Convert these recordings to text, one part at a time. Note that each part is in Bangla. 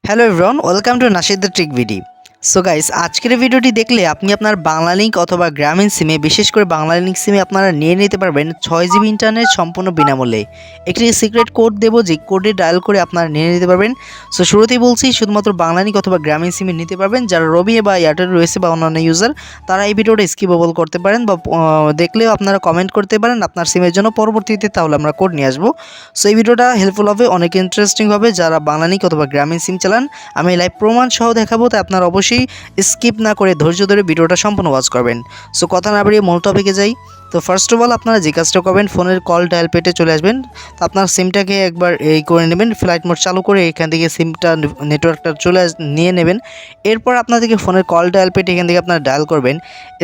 Hello everyone, welcome to Nashid the trick ভিডি। সো গাইস, আজকের ভিডিওটি দেখলে আপনি আপনার বাংলালিংক অথবা গ্রামীণ সিমে, বিশেষ করে বাংলালিংক সিমে আপনারা নিয়ে নিতে পারবেন 6 জিবি ইন্টারনেট সম্পূর্ণ বিনামূল্যে। একটি সিক্রেট কোড দেবো, যে কোডে ডায়াল করে আপনারা নিয়ে নিতে পারবেন। সো শুরুতেই বলছি, শুধুমাত্র বাংলালিংক অথবা গ্রামীণ সিমে নিতে পারবেন। যারা রবি বা এয়ারটেল রয়েছে বা অন্যান্য ইউজার, তারা এই ভিডিওটা স্কিপেবল করতে পারেন বা দেখলেও আপনারা কমেন্ট করতে পারেন আপনার সিমের জন্য, পরবর্তীতে তাহলে আমরা কোড নিয়ে আসবো। সো এই ভিডিওটা হেল্পফুল হবে, অনেক ইন্টারেস্টিং হবে। যারা বাংলালিংক অথবা গ্রামীণ সিম চালান, আমি লাইভ প্রমাণ সহ দেখাবো, তাই আপনারা অবশ্যই স্কিপ না করে ধৈর্য ধরে ভিডিওটা সম্পূর্ণ ওয়াচ করবেন। সো কথা না বাড়িয়ে মূল টপিকে যাই। তো ফার্স্ট অফ অল আপনারা যে কাজটা করবেন, ফোনের কল ডায়াল পেটে চলে আসবেন। তো আপনার সিমটাকে একবার এই করে নেবেন, ফ্লাইট মোড চালু করে এখান থেকে সিমটা নেটওয়ার্কটা নিয়ে নেবেন। এরপর আপনাদেরকে ফোনের কল ডায়াল পেটে এখান থেকে আপনারা ডায়াল করবেন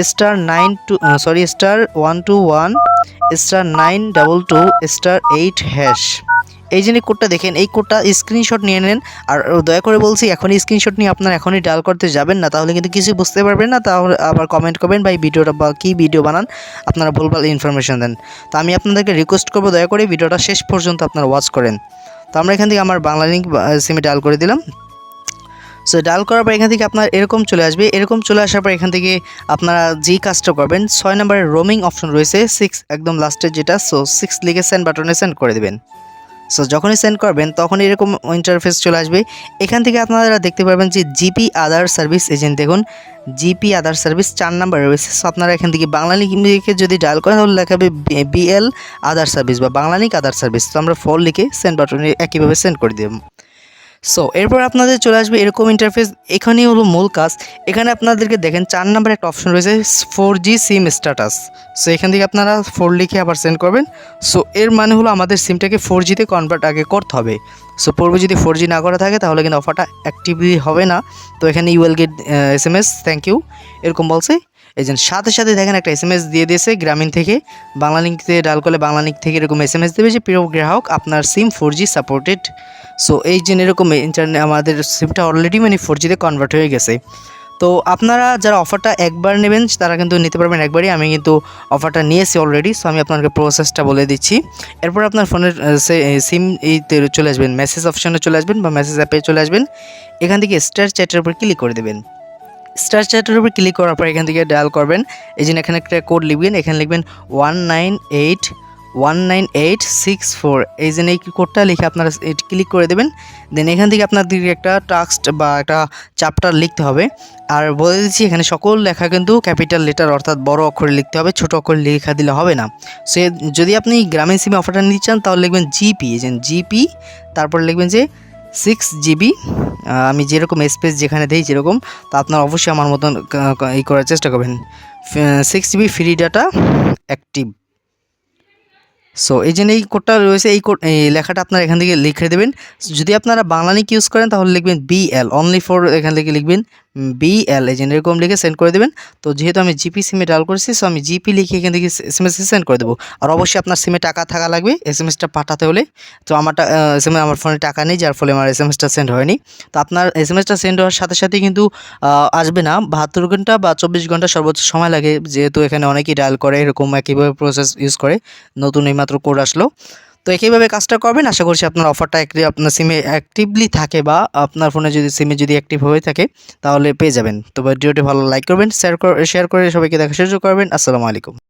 *121*922 *922*8#। এই যে কোডটা দেখেন, এই কোডটা স্ক্রিনশট নিয়ে নেন। আর দয়া করে বলছি, এখনই স্ক্রিনশট নিয়ে আপনারা এখনই ডায়াল করতে যাবেন না, তাহলে কিন্তু কিছু বুঝতে পারবেন না। তাহলে আবার কমেন্ট করবেন ভাই ভিডিওটা বা কী ভিডিও বানান, আপনারা ভুলভাল ইনফরমেশন দেন। তো আমি আপনাদেরকে রিকোয়েস্ট করবো, দয়া করে ভিডিওটা শেষ পর্যন্ত আপনারা ওয়াচ করেন। তো আমরা এখান থেকে আমার বাংলালিংক সিমে ডায়াল করে দিলাম। সো ডায়াল করার পর এখান থেকে আপনার এরকম চলে আসবে। এরকম চলে আসার পর এখান থেকে আপনারা যেই কাজটা করবেন, 6 নম্বরের রোমিং অপশন রয়েছে, 6 একদম লাস্টের যেটা, সো 6 লিখে সেন্ড বাটনে সেন্ড করে দেবেন। সো যখনই সেন্ড করবেন তখন এরকম ইন্টারফেস চলে আসবে। এখান থেকে আপনারা দেখতে পারবেন যে জিপি আদার সার্ভিস এজেন্ট, দেখুন জিপি আদার সার্ভিস 4 নাম্বার রয়েছে। সো আপনারা এখান থেকে বাংলালিংক লিখে যদি ডায়াল করেন, তাহলে লেখাবে বিএল আদার সার্ভিস বা বাংলালিংক আদার সার্ভিস। তো আমরা 4 লিখে সেন্ড বাটনে একইভাবে সেন্ড করে দেব। সো এরপর আপনাদের চলে আসবে এরকম ইন্টারফেস। এখানেই হলো মূল কাজ। এখানে আপনাদেরকে দেখেন 4 নাম্বার একটা অপশন রয়েছে, 4G সিম স্ট্যাটাস। সো এখান থেকে আপনারা 4 লিখে আবার সেন্ড করবেন। সো এর মানে হলো আমাদের সিমটাকে 4Gতে কনভার্ট আগে করতে হবে। সো পূর্বে যদি 4G না করা থাকে, তাহলে কিন্তু অফারটা অ্যাক্টিভলি হবে না। তো এখানে you will get SMS thank you এরকম বলছে। এই যে সাথে সাথে দেখেন একটা SMS দিয়ে দিয়েছে গ্রামীণ থেকে। বাংলালিংকে ডায়াল করলে বাংলালিংক থেকে এরকম SMS দেবে যে প্রিয় গ্রাহক, আপনার সিম 4G সাপোর্টেড। সো এই যে এরকম ইন্টারনেট আমাদের সিমটা অলরেডি 4Gতে কনভার্ট হয়ে গেছে। তো আপনারা যারা অফারটা একবার নেবেন, তারা কিন্তু নিতে পারবেন একবারই। আমি কিন্তু অফারটা নিয়েছি অলরেডি। সো আমি আপনাকে প্রসেসটা বলে দিচ্ছি। এরপর আপনার ফোনের সিম এইতে চলে আসবেন, মেসেজ অপশনে চলে আসবেন বা মেসেজ অ্যাপে চলে আসবেন। এখান থেকে স্টার চ্যাটের উপর ক্লিক করে দেবেন। স্টার চ্যাটের উপর ক্লিক করার পর এখান থেকে ডায়াল করবেন। এই যে এখানে একটা কোড লিখবেন, এখানে লিখবেন 198198664। এই যে এই কোডটা লিখে আপনারা ক্লিক করে দেবেন। দেন এখান থেকে আপনাদেরকে একটা টাস্ক বা একটা চ্যাপ্টার লিখতে হবে। আর বলে দিচ্ছি, এখানে সকল লেখা কিন্তু ক্যাপিটাল লেটার অর্থাৎ বড় অক্ষরে লিখতে হবে, ছোট অক্ষরে লেখা দিলে হবে না। সো যদি আপনি গ্রামীণ সিমে অফারটা নিতে চান, তাহলে লিখবেন জিপি, এই যে জিপি, তারপর লিখবেন যে 6 GB। আমি যেরকম স্পেস যেখানে দিই যেরকম, তো আপনারা অবশ্যই আমার মতন এই করার চেষ্টা করবেন। 6 GB free data active. So এই যে এই কোডটা রয়েছে, এই কোড এই লেখাটা আপনারা এখান থেকে লিখে দেবেন। যদি আপনারা বাংলালিংক ইউজ করেন, তাহলে লিখবেন BL অনলি ফর, এখান থেকে লিখবেন BL, এই যে এরকম লিখে সেন্ড করে দেবেন। তো যেহেতু আমি জিপি সিমে ডায়াল করেছি, সো আমি জিপি লিখে এখান থেকে SMS সেন্ড করে দেবো। আর অবশ্যই আপনার সিমে টাকা থাকা লাগবে SMSটা পাঠাতে হলে। তো আমার ফোনে টাকা নেই, যার ফলে আমার SMSটা সেন্ড হয়নি। তো আপনার SMSটা সেন্ড হওয়ার সাথে সাথে কিন্তু আসবে না, 72 ঘন্টা বা 24 ঘন্টা সর্বোচ্চ সময় লাগে, যেহেতু এখানে অনেকেই ডায়াল করে এরকম একইভাবে প্রসেস ইউজ করে। নতুন এইমাত্র কোড আসলো। তো একইভাবে কাজটা করবেন। আশা করছি আপনার অফারটা আপনার সিমে অ্যাক্টিভলি থাকে বা আপনার ফোনে যদি সিমে যদি অ্যাক্টিভ হয়ে থাকে, তাহলে পেয়ে যাবেন। তো ভিডিওটি ভালো লাইক করবেন, শেয়ার করে সবাইকে দেখার সুযোগ করবেন। আসসালামু আলাইকুম।